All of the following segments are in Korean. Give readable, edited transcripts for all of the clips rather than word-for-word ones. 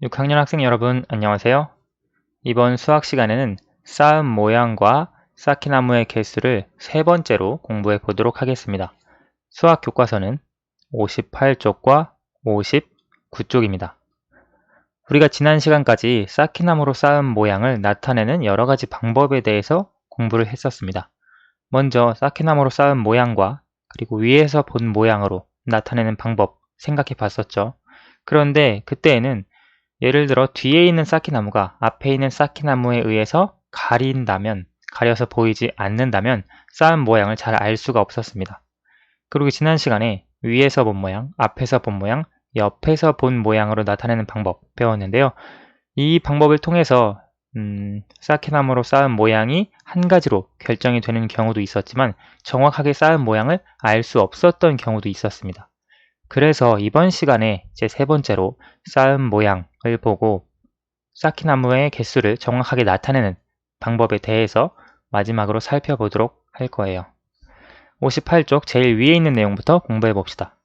6학년 학생 여러분 안녕하세요. 이번 수학 시간에는 쌓음 모양과 쌓기나무의 개수를 세 번째로 공부해 보도록 하겠습니다. 수학 교과서는 58쪽과 59쪽입니다. 우리가 지난 시간까지 쌓기나무로 쌓은 모양을 나타내는 여러 가지 방법에 대해서 공부를 했었습니다. 먼저 쌓기나무로 쌓은 모양과 그리고 위에서 본 모양으로 나타내는 방법 생각해 봤었죠. 그런데 그때에는 예를 들어 뒤에 있는 쌓기나무가 앞에 있는 쌓기나무에 의해서 가려서 보이지 않는다면 쌓은 모양을 잘 알 수가 없었습니다. 그리고 지난 시간에 위에서 본 모양, 앞에서 본 모양, 옆에서 본 모양으로 나타내는 방법 배웠는데요. 이 방법을 통해서 쌓기나무로 쌓은 모양이 한 가지로 결정이 되는 경우도 있었지만 정확하게 쌓은 모양을 알 수 없었던 경우도 있었습니다. 그래서 이번 시간에 제 세 번째로 쌓은 모양을 보고 쌓기나무의 개수를 정확하게 나타내는 방법에 대해서 마지막으로 살펴보도록 할 거예요. 58쪽 제일 위에 있는 내용부터 공부해 봅시다.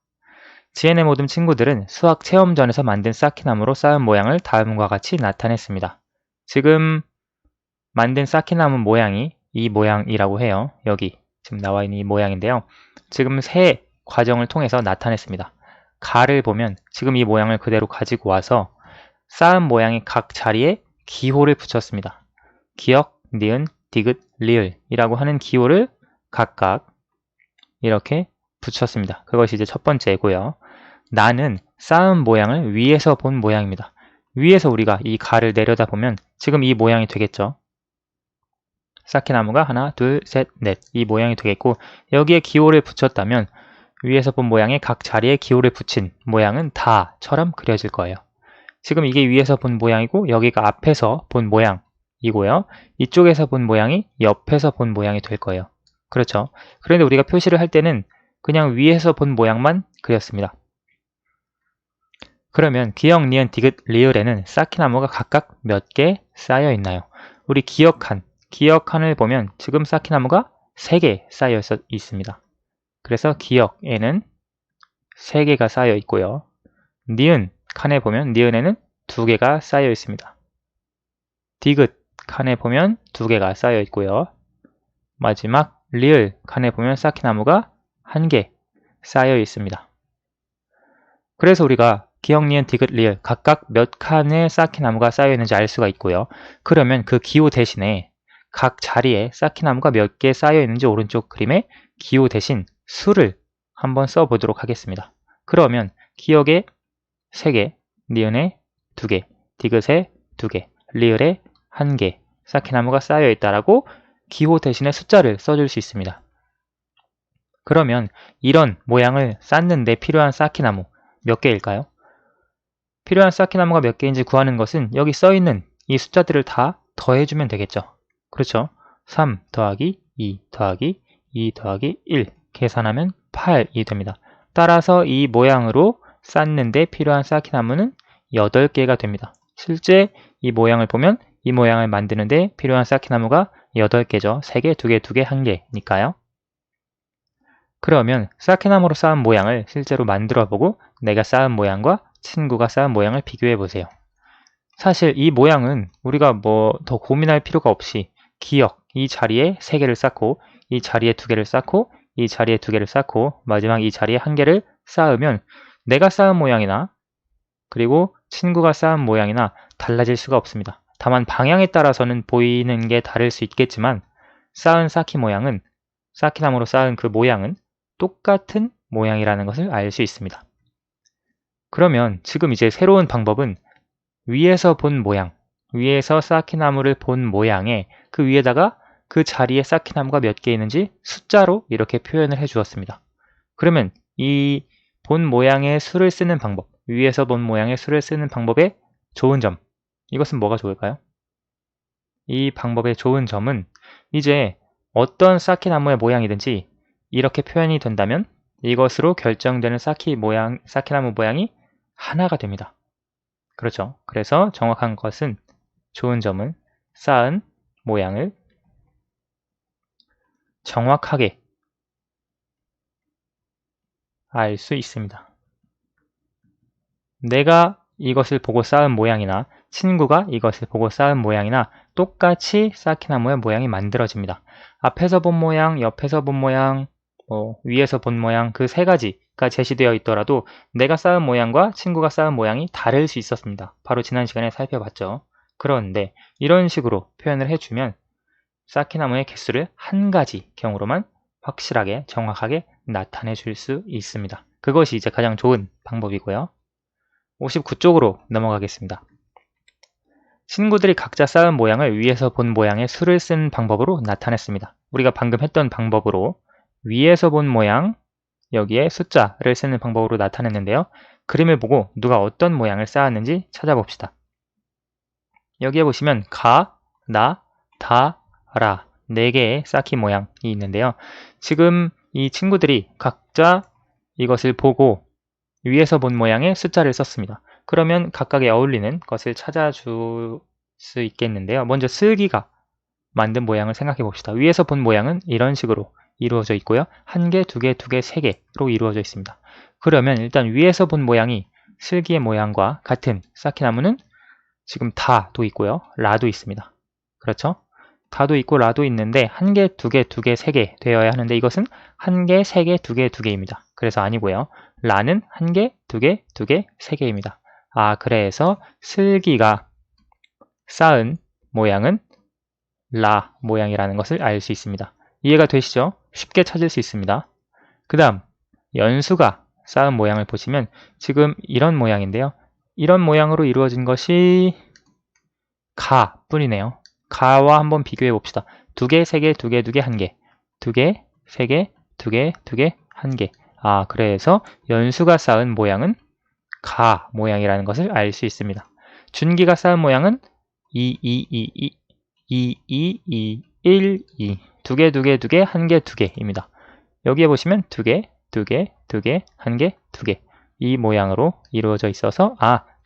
지혜의 모든 친구들은 수학 체험전에서 만든 쌓기나무로 쌓은 모양을 다음과 같이 나타냈습니다. 지금 만든 쌓기나무 모양이 이 모양이라고 해요. 여기 지금 나와 있는 이 모양인데요. 지금 세 과정을 통해서 나타냈습니다. 가를 보면 지금 이 모양을 그대로 가지고 와서 쌓은 모양의 각 자리에 기호를 붙였습니다. 기역, 니은, 디귿, 리을 이라고 하는 기호를 각각 이렇게 붙였습니다. 그것이 이제 첫 번째고요. 나는 쌓은 모양을 위에서 본 모양입니다. 위에서 우리가 이 가를 내려다보면 지금 이 모양이 되겠죠. 쌓기나무가 하나, 둘, 셋, 넷 이 모양이 되겠고 여기에 기호를 붙였다면 위에서 본 모양의 각 자리에 기호를 붙인 모양은 다처럼 그려질 거예요. 지금 이게 위에서 본 모양이고 여기가 앞에서 본 모양이고요. 이쪽에서 본 모양이 옆에서 본 모양이 될 거예요. 그렇죠? 그런데 우리가 표시를 할 때는 그냥 위에서 본 모양만 그렸습니다. 그러면 기역, 니은, 디귿, 리을에는 쌓기나무가 각각 몇 개 쌓여 있나요? 우리 기역한을 보면 지금 쌓기나무가 3개 쌓여 있습니다. 그래서 기역에는 3개가 쌓여 있고요. 니은 칸에 보면 니은에는 2개가 쌓여 있습니다. 디귿 칸에 보면 2개가 쌓여 있고요. 마지막 리을 칸에 보면 쌓기나무가 1개 쌓여 있습니다. 그래서 우리가 기역, 니은, 디귿, 리을 각각 몇 칸의 쌓기나무가 쌓여 있는지 알 수가 있고요. 그러면 그 기호 대신에 각 자리에 쌓기나무가 몇 개 쌓여 있는지 오른쪽 그림에 기호 대신 수를 한번 써보도록 하겠습니다. 그러면 기역에 3개, 니은에 2개, 디귿에 2개, 리을에 1개 쌓기나무가 쌓여 있다라고 기호 대신에 숫자를 써줄 수 있습니다. 그러면 이런 모양을 쌓는데 필요한 쌓기나무 몇 개일까요? 필요한 쌓기나무가 몇 개인지 구하는 것은 여기 써있는 이 숫자들을 다 더해주면 되겠죠. 그렇죠? 3 더하기 2 더하기 2 더하기 1 계산하면 8이 됩니다. 따라서 이 모양으로 쌓는데 필요한 쌓기나무는 8개가 됩니다. 실제 이 모양을 보면 이 모양을 만드는데 필요한 쌓기나무가 8개죠. 3개, 2개, 2개, 1개니까요. 그러면 쌓기나무로 쌓은 모양을 실제로 만들어보고 내가 쌓은 모양과 친구가 쌓은 모양을 비교해 보세요. 사실 이 모양은 우리가 뭐 더 고민할 필요가 없이 기역, 이 자리에 3개를 쌓고 이 자리에 2개를 쌓고 이 자리에 2개를 쌓고 마지막 이 자리에 1개를 쌓으면 내가 쌓은 모양이나 그리고 친구가 쌓은 모양이나 달라질 수가 없습니다. 다만 방향에 따라서는 보이는 게 다를 수 있겠지만 쌓은 쌓기나무로 쌓은 그 모양은 똑같은 모양이라는 것을 알 수 있습니다. 그러면 지금 이제 새로운 방법은 위에서 본 모양, 위에서 쌓기나무를 본 모양에 그 위에다가 그 자리에 쌓기나무가 몇 개 있는지 숫자로 이렇게 표현을 해 주었습니다. 그러면 이 본 모양의 수를 쓰는 방법, 위에서 본 모양의 수를 쓰는 방법의 좋은 점, 이것은 뭐가 좋을까요? 이 방법의 좋은 점은 이제 어떤 쌓기나무의 모양이든지 이렇게 표현이 된다면 이것으로 결정되는 쌓기나무 모양이 하나가 됩니다. 그렇죠. 그래서 정확한 것은 좋은 점은 쌓은 모양을 정확하게 알 수 있습니다. 내가 이것을 보고 쌓은 모양이나 친구가 이것을 보고 쌓은 모양이나 똑같이 쌓기나무의 모양이 만들어집니다. 앞에서 본 모양, 옆에서 본 모양, 위에서 본 모양 그 세 가지가 제시되어 있더라도 내가 쌓은 모양과 친구가 쌓은 모양이 다를 수 있었습니다. 바로 지난 시간에 살펴봤죠. 그런데 이런 식으로 표현을 해주면 쌓기나무의 개수를 한 가지 경우로만 확실하게 정확하게 나타내 줄 수 있습니다. 그것이 이제 가장 좋은 방법이고요. 59쪽으로 넘어가겠습니다. 친구들이 각자 쌓은 모양을 위에서 본 모양의 수를 쓴 방법으로 나타냈습니다. 우리가 방금 했던 방법으로 위에서 본 모양, 여기에 숫자를 쓰는 방법으로 나타냈는데요. 그림을 보고 누가 어떤 모양을 쌓았는지 찾아봅시다. 여기에 보시면 가, 나, 다, 라 4개의 쌓기 모양이 있는데요. 지금 이 친구들이 각자 이것을 보고 위에서 본 모양의 숫자를 썼습니다. 그러면 각각에 어울리는 것을 찾아줄 수 있겠는데요. 먼저 슬기가 만든 모양을 생각해 봅시다. 위에서 본 모양은 이런 식으로 이루어져 있고요. 1개, 2개, 2개, 3개로 이루어져 있습니다. 그러면 일단 위에서 본 모양이 슬기의 모양과 같은 쌓기나무는 지금 다도 있고요. 라도 있습니다. 그렇죠? 다도 있고 라도 있는데 1개, 2개, 2개, 3개 되어야 하는데 이것은 1개, 3개, 2개, 2개입니다. 그래서 아니고요. 라는 1개, 2개, 2개, 3개입니다. 그래서 슬기가 쌓은 모양은 라 모양이라는 것을 알 수 있습니다. 이해가 되시죠? 쉽게 찾을 수 있습니다. 그 다음 연수가 쌓은 모양을 보시면 지금 이런 모양인데요. 이런 모양으로 이루어진 것이 가 뿐이네요. 가와 한번 비교해 봅시다. 2개, 3개, 2개, 2개, 1개 2개, 3개, 2개, 2개, 1개 그래서 연수가 쌓은 모양은 가 모양이라는 것을 알 수 있습니다. 준기가 쌓은 모양은 2, 2, 2, 2, 2, 2, 2, 1, 2 2개, 2개, 2개, 1개, 2개입니다. 여기에 보시면 2개, 2개, 2개, 1개, 2개 이 모양으로 이루어져 있어서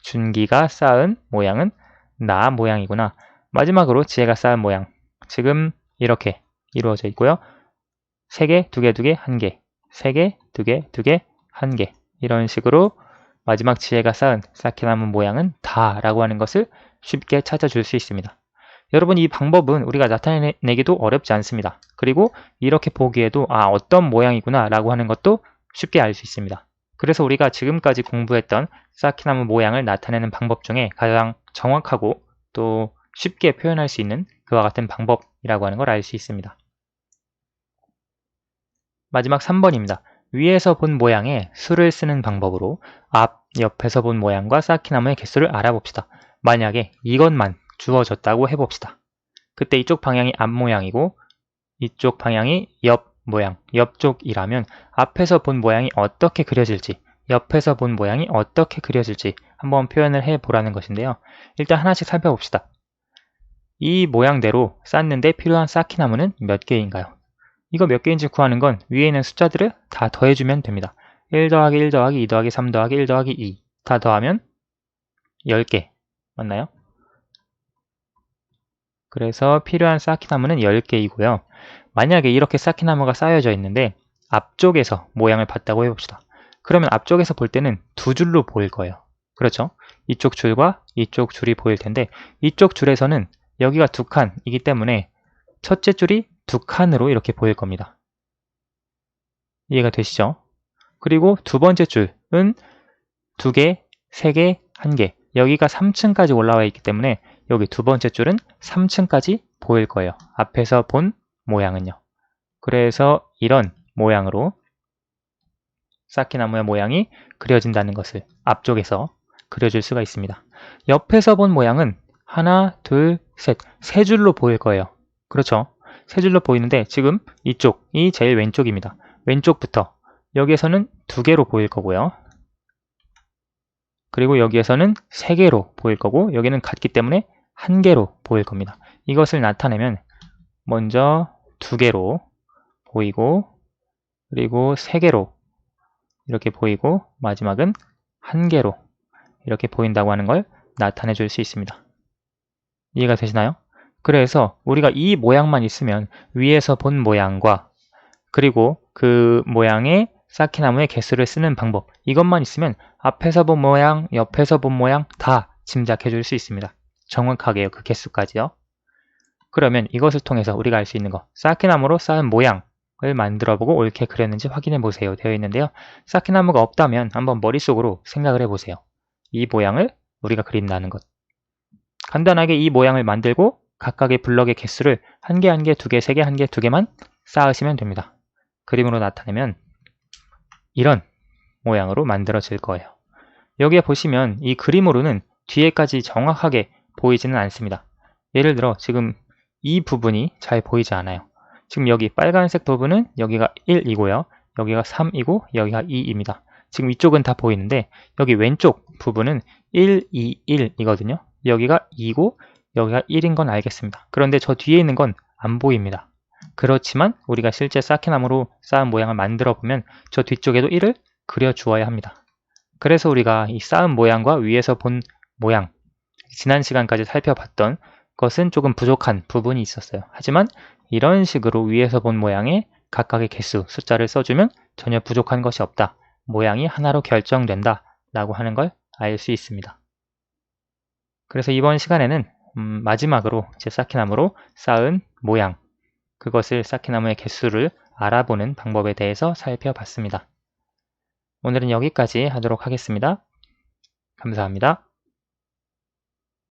준기가 쌓은 모양은 나 모양이구나. 마지막으로 지혜가 쌓은 모양 지금 이렇게 이루어져 있고요. 3개, 2개, 2개, 1개 3개, 2개, 2개, 1개 이런 식으로 마지막 지혜가 쌓은 쌓기나무 모양은 다라고 하는 것을 쉽게 찾아줄 수 있습니다. 여러분 이 방법은 우리가 나타내기도 어렵지 않습니다. 그리고 이렇게 보기에도 어떤 모양이구나 라고 하는 것도 쉽게 알 수 있습니다. 그래서 우리가 지금까지 공부했던 쌓기나무 모양을 나타내는 방법 중에 가장 정확하고 또 쉽게 표현할 수 있는 그와 같은 방법이라고 하는 걸 알 수 있습니다. 마지막 3번입니다. 위에서 본 모양의 수를 쓰는 방법으로 앞, 옆에서 본 모양과 쌓기나무의 개수를 알아봅시다. 만약에 이것만 주어졌다고 해봅시다. 그때 이쪽 방향이 앞 모양이고 이쪽 방향이 옆 모양, 옆쪽이라면 앞에서 본 모양이 어떻게 그려질지 옆에서 본 모양이 어떻게 그려질지 한번 표현을 해보라는 것인데요. 일단 하나씩 살펴봅시다. 이 모양대로 쌓는데 필요한 쌓기나무는 몇 개인가요? 이거 몇 개인지 구하는 건 위에 있는 숫자들을 다 더해주면 됩니다. 1 더하기 1 더하기 2 더하기 3 더하기 1 더하기 2 다 더하면 10개 맞나요? 그래서 필요한 쌓기나무는 10개이고요. 만약에 이렇게 쌓기나무가 쌓여져 있는데 앞쪽에서 모양을 봤다고 해봅시다. 그러면 앞쪽에서 볼 때는 두 줄로 보일 거예요. 그렇죠? 이쪽 줄과 이쪽 줄이 보일 텐데 이쪽 줄에서는 여기가 두 칸이기 때문에 첫째 줄이 두 칸으로 이렇게 보일 겁니다. 이해가 되시죠? 그리고 두 번째 줄은 2개, 3개, 1개 여기가 3층까지 올라와 있기 때문에 여기 두 번째 줄은 3층까지 보일 거예요. 앞에서 본 모양은요. 그래서 이런 모양으로 쌓기나무의 모양이 그려진다는 것을 앞쪽에서 그려줄 수가 있습니다. 옆에서 본 모양은 하나, 둘, 셋, 세 줄로 보일 거예요. 그렇죠? 세 줄로 보이는데 지금 이쪽이 제일 왼쪽입니다. 왼쪽부터 여기에서는 2개로 보일 거고요. 그리고 여기에서는 3개로 보일 거고 여기는 같기 때문에 1개로 보일 겁니다. 이것을 나타내면 먼저 2개로 보이고 그리고 3개로 이렇게 보이고 마지막은 1개로 이렇게 보인다고 하는 걸 나타내 줄 수 있습니다. 이해가 되시나요? 그래서 우리가 이 모양만 있으면 위에서 본 모양과 그리고 그 모양의 쌓기나무의 개수를 쓰는 방법, 이것만 있으면 앞에서 본 모양, 옆에서 본 모양 다 짐작해 줄 수 있습니다. 정확하게요. 그 개수까지요. 그러면 이것을 통해서 우리가 알 수 있는 거, 쌓기나무로 쌓은 모양을 만들어보고 옳게 그렸는지 확인해 보세요 되어 있는데요. 쌓기나무가 없다면 한번 머릿속으로 생각을 해보세요. 이 모양을 우리가 그린다는 것. 간단하게 이 모양을 만들고 각각의 블럭의 개수를 한 개, 한 개, 두 개, 세 개, 한 개, 두 개만 쌓으시면 됩니다. 그림으로 나타내면 이런 모양으로 만들어질 거예요. 여기에 보시면 이 그림으로는 뒤에까지 정확하게 보이지는 않습니다. 예를 들어 지금 이 부분이 잘 보이지 않아요. 지금 여기 빨간색 부분은 여기가 1이고요. 여기가 3이고 여기가 2입니다. 지금 이쪽은 다 보이는데 여기 왼쪽 부분은 1, 2, 1이거든요. 여기가 2고 여기가 1인 건 알겠습니다. 그런데 저 뒤에 있는 건 안 보입니다. 그렇지만 우리가 실제 쌓기나무로 쌓은 모양을 만들어 보면 저 뒤쪽에도 1을 그려 주어야 합니다. 그래서 우리가 이 쌓은 모양과 위에서 본 모양, 지난 시간까지 살펴봤던 것은 조금 부족한 부분이 있었어요. 하지만 이런 식으로 위에서 본 모양에 각각의 개수, 숫자를 써주면 전혀 부족한 것이 없다. 모양이 하나로 결정된다. 라고 하는 걸 알 수 있습니다. 그래서 이번 시간에는 마지막으로 제 쌓기나무로 쌓은 모양, 그것을 쌓기나무의 개수를 알아보는 방법에 대해서 살펴봤습니다. 오늘은 여기까지 하도록 하겠습니다. 감사합니다.